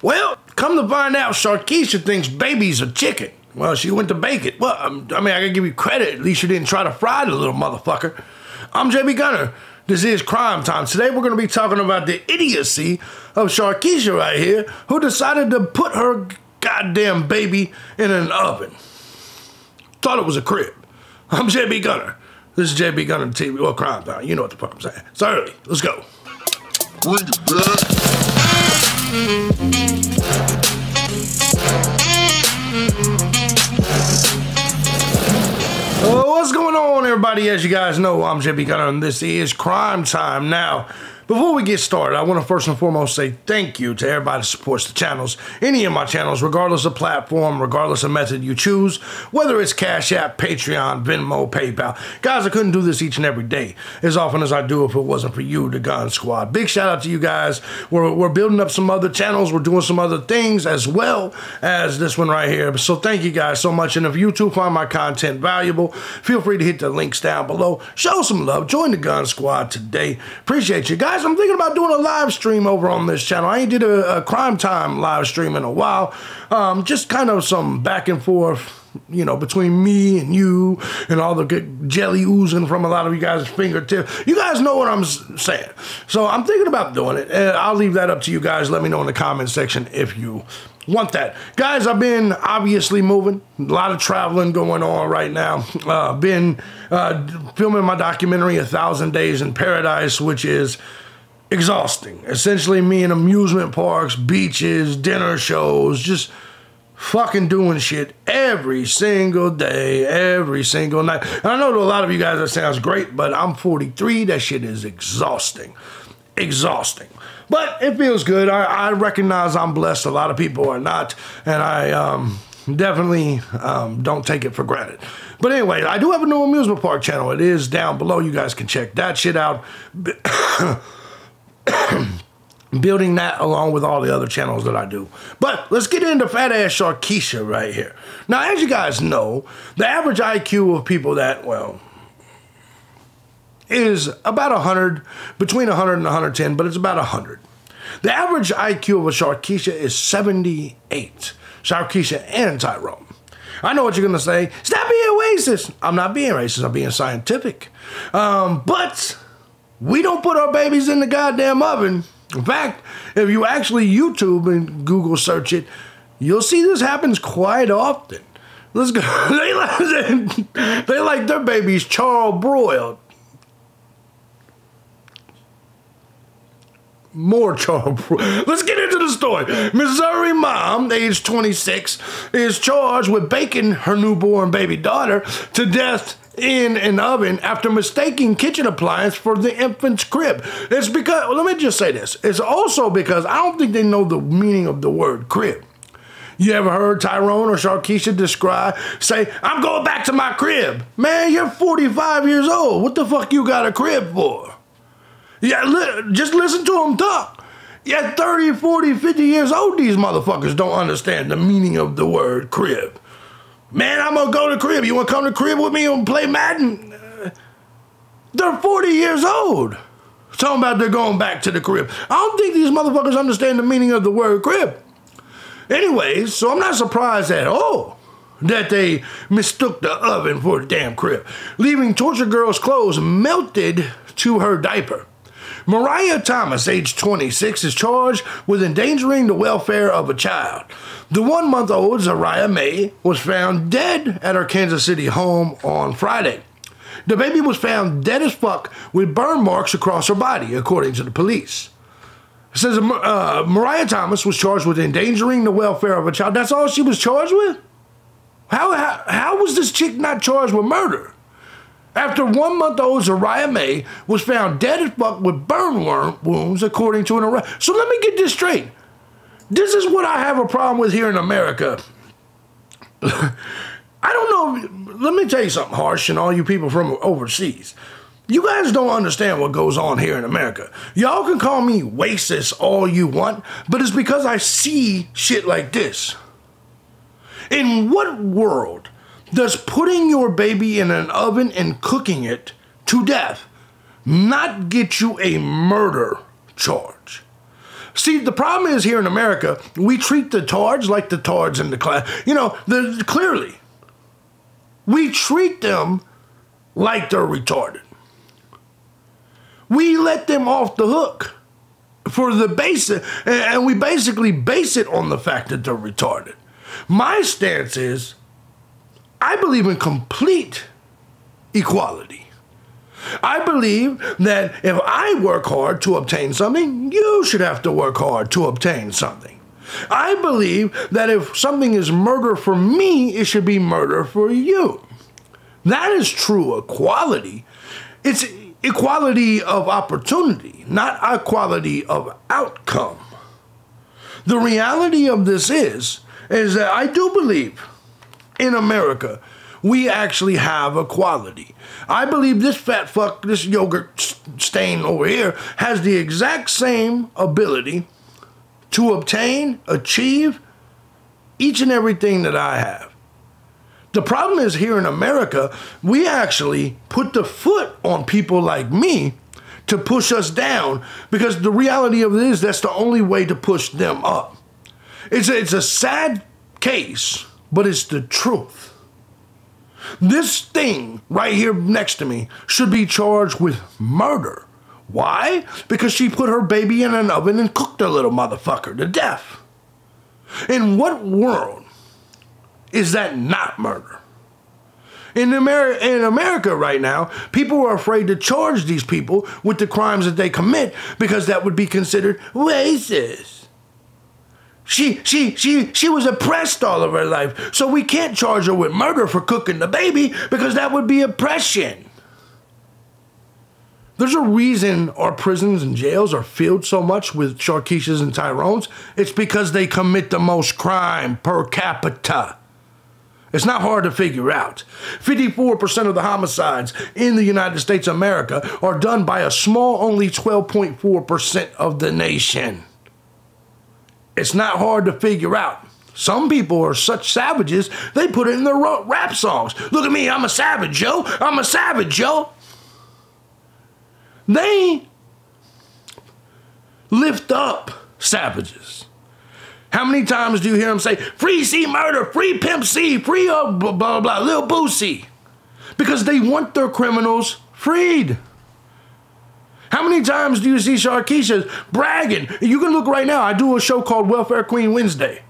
Well, come to find out, Sharkeisha thinks babies are chicken. Well, she went to bake it. Well, I mean, I gotta give you credit. At least you didn't try to fry the little motherfucker. I'm JB This is Crime Time. Today we're gonna be talking about the idiocy of Sharkeisha right here, who decided to put her goddamn baby in an oven. Thought it was a crib. I'm JB Gunner. This is JB Gunner TV. Well, Crime Time. You know what the fuck I'm saying. It's early. Let's go. What's going on, everybody? As you guys know, I'm JB Gunner, and this is Crime Time. Now, before we get started, I want to first and foremost say thank you to everybody that supports the channels, any of my channels, regardless of platform, regardless of method you choose, whether it's Cash App, Patreon, Venmo, PayPal. Guys, I couldn't do this each and every day as often as I do if it wasn't for you, the Gun Squad. Big shout out to you guys. We're building up some other channels. We're doing some other things as well as this one right here. So thank you guys so much. And if you too find my content valuable, feel free to hit the links down below. Show some love. Join the Gun Squad today. Appreciate you guys. I'm thinking about doing a live stream over on this channel. I ain't did a Crime Time live stream in a while. Just kind of some back and forth, you know, between me and you and all the good jelly oozing from a lot of you guys' fingertips. You guys know what I'm saying. So I'm thinking about doing it. And I'll leave that up to you guys. Let me know in the comment section if you want that. Guys, I've been obviously moving. A lot of traveling going on right now. Been filming my documentary, 1,000 Days in Paradise, which is exhausting. Essentially me in amusement parks, beaches, dinner shows, just fucking doing shit every single day, every single night. And I know to a lot of you guys that sounds great, but I'm 43. That shit is exhausting. Exhausting. But it feels good. I recognize I'm blessed. A lot of people are not. And I definitely don't take it for granted. But anyway, I do have a new amusement park channel. It is down below. You guys can check that shit out. Building that along with all the other channels that I do. But let's get into fat ass Sharkeisha right here. Now, as you guys know, the average IQ of people that, well, is about 100, between 100 and 110, but it's about 100. The average IQ of a Sharkeisha is 78. Sharkeisha and Tyrone. I know what you're gonna say. Stop being racist. I'm not being racist. I'm being scientific. But we don't put our babies in the goddamn oven. In fact, if you actually YouTube and Google search it, you'll see this happens quite often. Let's go. They like their babies charbroiled. More charbroiled. Let's get into the story. Missouri mom, age 26, is charged with baking her newborn baby daughter to death in an oven after mistaking kitchen appliance for the infant's crib. It's because, well, let me just say this. It's also because I don't think they know the meaning of the word crib. You ever heard Tyrone or Sharkeisha say, I'm going back to my crib? Man, you're 45 years old. What the fuck you got a crib for? Yeah, just listen to them talk. Yeah, 30, 40, 50 years old, these motherfuckers don't understand the meaning of the word crib. Man, I'm gonna go to the crib. You wanna come to the crib with me and play Madden? They're 40 years old. Talking about they're going back to the crib. I don't think these motherfuckers understand the meaning of the word crib. Anyways, so I'm not surprised at all that they mistook the oven for a damn crib, leaving torture girl's clothes melted to her diaper. Mariah Thomas, age 26, is charged with endangering the welfare of a child. The 1-month-old Zariah May was found dead at her Kansas City home on Friday. The baby was found dead as fuck with burn marks across her body, according to the police. It says Mariah Thomas was charged with endangering the welfare of a child. That's all she was charged with? How was this chick not charged with murder? After 1-month-old Zariah May was found dead as fuck with burn wounds, according to an arrest. So let me get this straight. This is what I have a problem with here in America. I don't know. Let me tell you something harsh, and all you people from overseas. You guys don't understand what goes on here in America. Y'all can call me racist all you want, but it's because I see shit like this. In what world does putting your baby in an oven and cooking it to death not get you a murder charge? See, the problem is here in America, we treat the tards like the tards in the class. You know, clearly, we treat them like they're retarded. We let them off the hook for the basic, and we basically base it on the fact that they're retarded. My stance is, I believe in complete equality. I believe that if I work hard to obtain something, you should have to work hard to obtain something. I believe that if something is murder for me, it should be murder for you. That is true equality. It's equality of opportunity, not equality of outcome. The reality of this is that I do believe in America we actually have equality. I believe this fat fuck, this yogurt stain over here, has the exact same ability to obtain, achieve each and everything that I have. The problem is here in America, we actually put the foot on people like me to push us down, because the reality of it is that's the only way to push them up. It's a sad case, but it's the truth. This thing right here next to me should be charged with murder. Why? Because she put her baby in an oven and cooked a little motherfucker to death. In what world is that not murder? In America right now, people are afraid to charge these people with the crimes that they commit because that would be considered racist. She was oppressed all of her life, so we can't charge her with murder for cooking the baby because that would be oppression. There's a reason our prisons and jails are filled so much with Sharkeishas and Tyrones. It's because they commit the most crime per capita. It's not hard to figure out. 54% of the homicides in the United States of America are done by a small, only 12.4% of the nation. It's not hard to figure out. Some people are such savages, they put it in their rap songs. Look at me, I'm a savage, yo. I'm a savage, yo. They lift up savages. How many times do you hear them say, free C Murder, free Pimp C, free blah, blah, blah, Lil Boosie? Because they want their criminals freed. How many times do you see Sharkeisha bragging? You can look right now. I do a show called Welfare Queen Wednesday,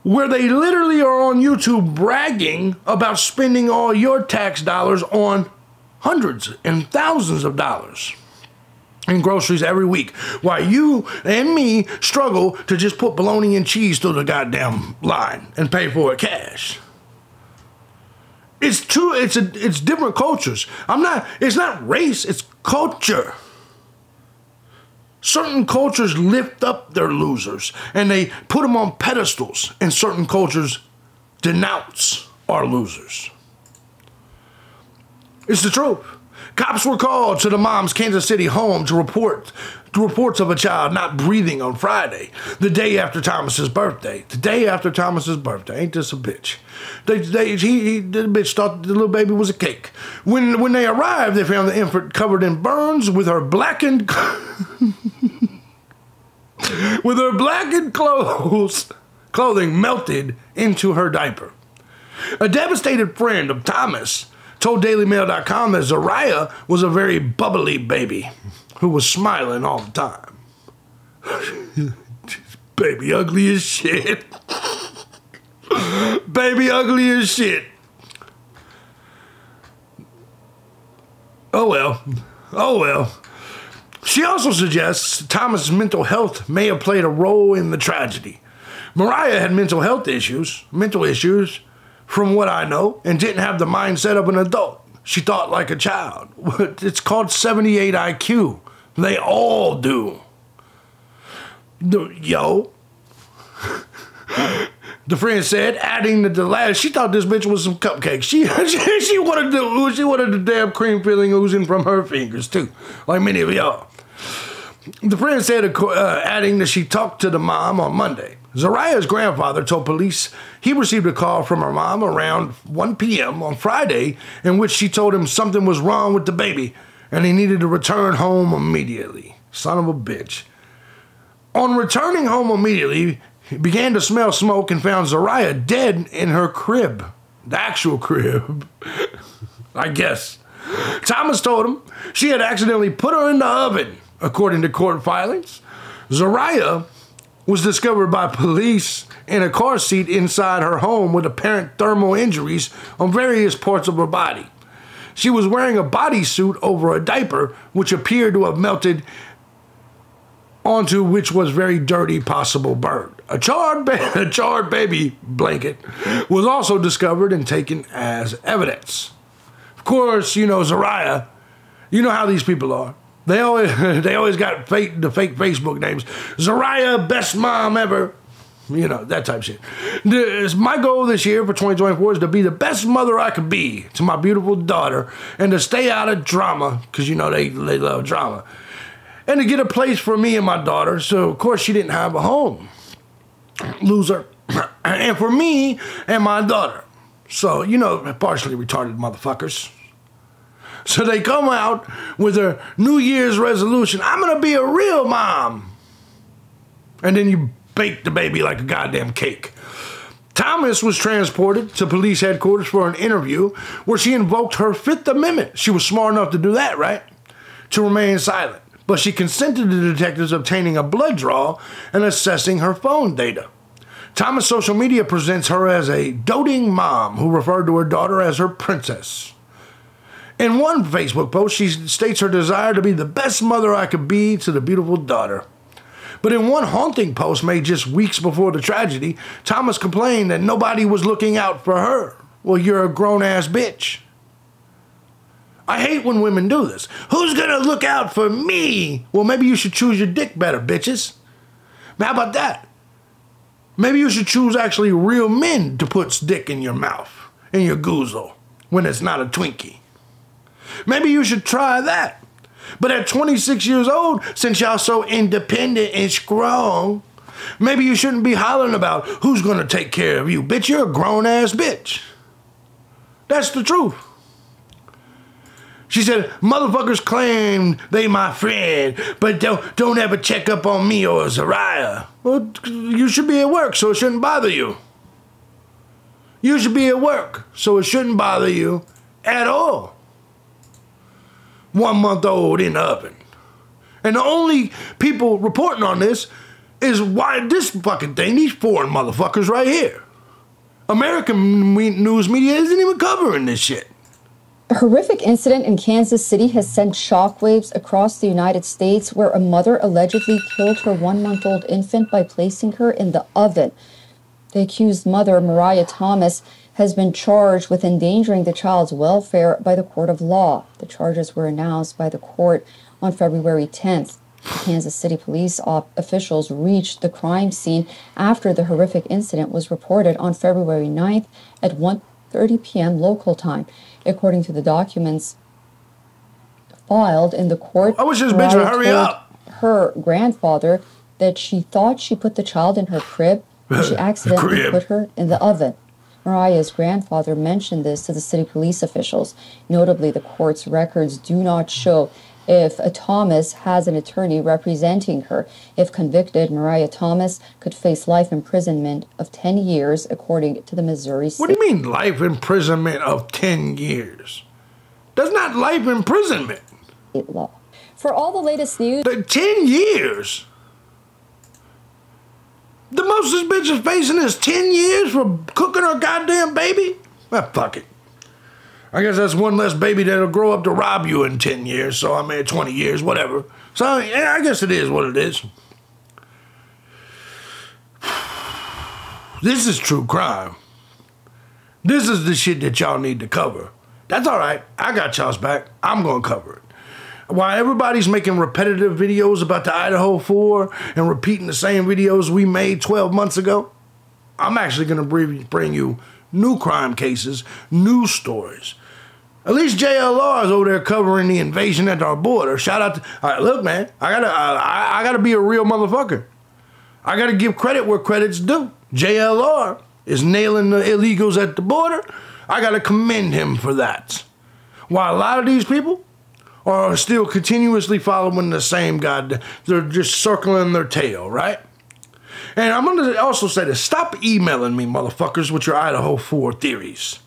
where they literally are on YouTube bragging about spending all your tax dollars on hundreds and thousands of dollars in groceries every week, while you and me struggle to just put bologna and cheese through the goddamn line and pay for it cash. It's true. It's different cultures. It's not race. It's culture. Certain cultures lift up their losers and they put them on pedestals, and certain cultures denounce our losers. It's the truth. Cops were called to the mom's Kansas City home to reports of a child not breathing on Friday, the day after Thomas's birthday. The day after Thomas's birthday. Ain't this a bitch? The bitch thought the little baby was a cake. When they arrived, they found the infant covered in burns with her blackened clothing melted into her diaper. A devastated friend of Thomas told DailyMail.com that Mariah was a very bubbly baby who was smiling all the time. Baby ugly as shit. Baby ugly as shit. Oh well. Oh well. She also suggests Thomas' mental health may have played a role in the tragedy. Mariah had mental issues, from what I know, and didn't have the mindset of an adult. She thought like a child. It's called 78 IQ. They all do. The friend said, adding that the last, she thought this bitch was some cupcakes. She wanted the damn cream filling oozing from her fingers too, like many of y'all. The friend said, adding that she talked to the mom on Monday. Zariah's grandfather told police he received a call from her mom around 1 p.m. on Friday in which she told him something was wrong with the baby and he needed to return home immediately. Son of a bitch. On returning home immediately, he began to smell smoke and found Zariah dead in her crib. The actual crib, I guess. Thomas told him she had accidentally put her in the oven, according to court filings. Zariah was discovered by police in a car seat inside her home with apparent thermal injuries on various parts of her body. She was wearing a bodysuit over a diaper, which appeared to have melted onto which was very dirty possible burn. A charred baby blanket was also discovered and taken as evidence. Of course, you know, Zariah, you know how these people are. They always got the fake Facebook names. Zariah, best mom ever. You know, that type of shit. My goal this year for 2024 is to be the best mother I could be to my beautiful daughter and to stay out of drama, because, you know, they love drama. And to get a place for me and my daughter, so of course she didn't have a home. Loser. And for me and my daughter. So, you know, partially retarded motherfuckers. So they come out with their New Year's resolution, I'm going to be a real mom. And then you bake the baby like a goddamn cake. Thomas was transported to police headquarters for an interview where she invoked her Fifth Amendment. She was smart enough to do that, right? To remain silent. But she consented to the detectives obtaining a blood draw and assessing her phone data. Thomas' social media presents her as a doting mom who referred to her daughter as her princess. In one Facebook post, she states her desire to be the best mother I could be to the beautiful daughter. But in one haunting post made just weeks before the tragedy, Thomas complained that nobody was looking out for her. Well, you're a grown-ass bitch. I hate when women do this. Who's gonna look out for me? Well, maybe you should choose your dick better, bitches. How about that? Maybe you should choose actually real men to put dick in your mouth, in your goozle, when it's not a Twinkie. Maybe you should try that. But at 26 years old, since y'all so independent and strong, maybe you shouldn't be hollering about who's gonna take care of you. Bitch, you're a grown-ass bitch. That's the truth. She said, motherfuckers claim they my friend, but don't ever check up on me or Zariah. Well, you should be at work, so it shouldn't bother you. You should be at work, so it shouldn't bother you at all. 1 month old in the oven. And the only people reporting on this is why this fucking thing, these foreign motherfuckers right here. American news media isn't even covering this shit. A horrific incident in Kansas City has sent shockwaves across the United States where a mother allegedly killed her 1-month-old infant by placing her in the oven. The accused mother, Mariah Thomas, has been charged with endangering the child's welfare by the court of law. The charges were announced by the court on February 10th. The Kansas City police officials reached the crime scene after the horrific incident was reported on February 9th at 1:30 p.m. local time. According to the documents filed in the court, I wish this bitch would hurry up. Her grandfather that she thought she put the child in her crib, and she accidentally put her in the oven. Mariah's grandfather mentioned this to the city police officials. Notably, the court's records do not show if Thomas has an attorney representing her. If convicted, Mariah Thomas could face life imprisonment of 10 years, according to the Missouri State. What do you mean life imprisonment of 10 years? That's not life imprisonment. Law. For all the latest news... 10 years? The most this bitch is facing is 10 years for cooking her goddamn baby? Well, fuck it. I guess that's one less baby that'll grow up to rob you in 10 years. So, I mean, 20 years, whatever. So, yeah, I guess it is what it is. This is true crime. This is the shit that y'all need to cover. That's all right. I got y'all's back. I'm going to cover it. While everybody's making repetitive videos about the Idaho 4 and repeating the same videos we made 12 months ago, I'm actually going to bring you new crime cases, new stories. At least JLR is over there covering the invasion at our border. Shout out to... All right, look, man, I gotta be a real motherfucker. I gotta give credit where credit's due. JLR is nailing the illegals at the border. I gotta commend him for that. While a lot of these people are still continuously following the same guy. They're just circling their tail, right? And I'm going to also say this. Stop emailing me, motherfuckers, with your Idaho 4 theories.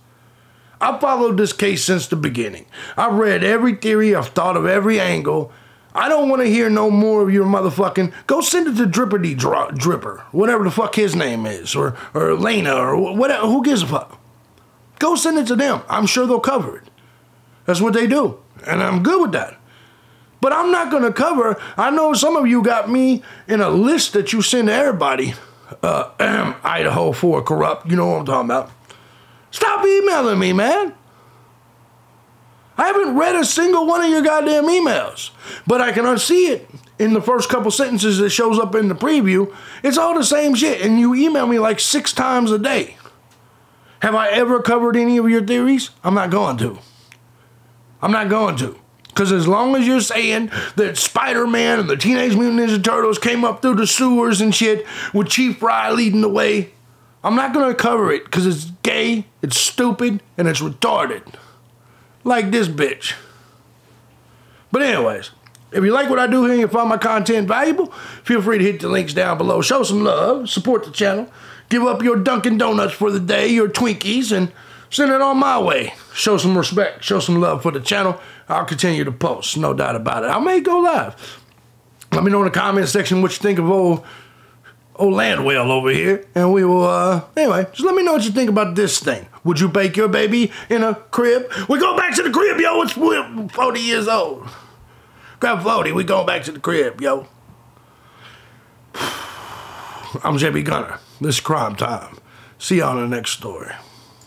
I've followed this case since the beginning. I've read every theory. I've thought of every angle. I don't want to hear no more of your motherfucking... Go send it to Drippity Dripper, whatever the fuck his name is, or Lena, or whatever. Who gives a fuck? Go send it to them. I'm sure they'll cover it. That's what they do, and I'm good with that. But I'm not going to cover... I know some of you got me in a list that you send to everybody. Idaho 4 corrupt. You know what I'm talking about. Stop emailing me, man. I haven't read a single one of your goddamn emails. But I can unsee it in the first couple sentences that shows up in the preview. It's all the same shit. And you email me like 6 times a day. Have I ever covered any of your theories? I'm not going to. I'm not going to. Because as long as you're saying that Spider-Man and the Teenage Mutant Ninja Turtles came up through the sewers and shit with Chief Fry leading the way, I'm not going to cover it because it's gay, it's stupid, and it's retarded. Like this bitch. But anyways, if you like what I do here and you find my content valuable, feel free to hit the links down below. Show some love, support the channel, give up your Dunkin' Donuts for the day, your Twinkies, and send it on my way. Show some respect, show some love for the channel. I'll continue to post, no doubt about it. I may go live. Let me know in the comment section what you think of old Landwell over here, and we will, anyway, just let me know what you think about this thing. Would you bake your baby in a crib? We go back to the crib, yo. It's 40 years old. Grab 40, we going back to the crib, yo. I'm JB Gunner. This is Crime Time. See you on the next story.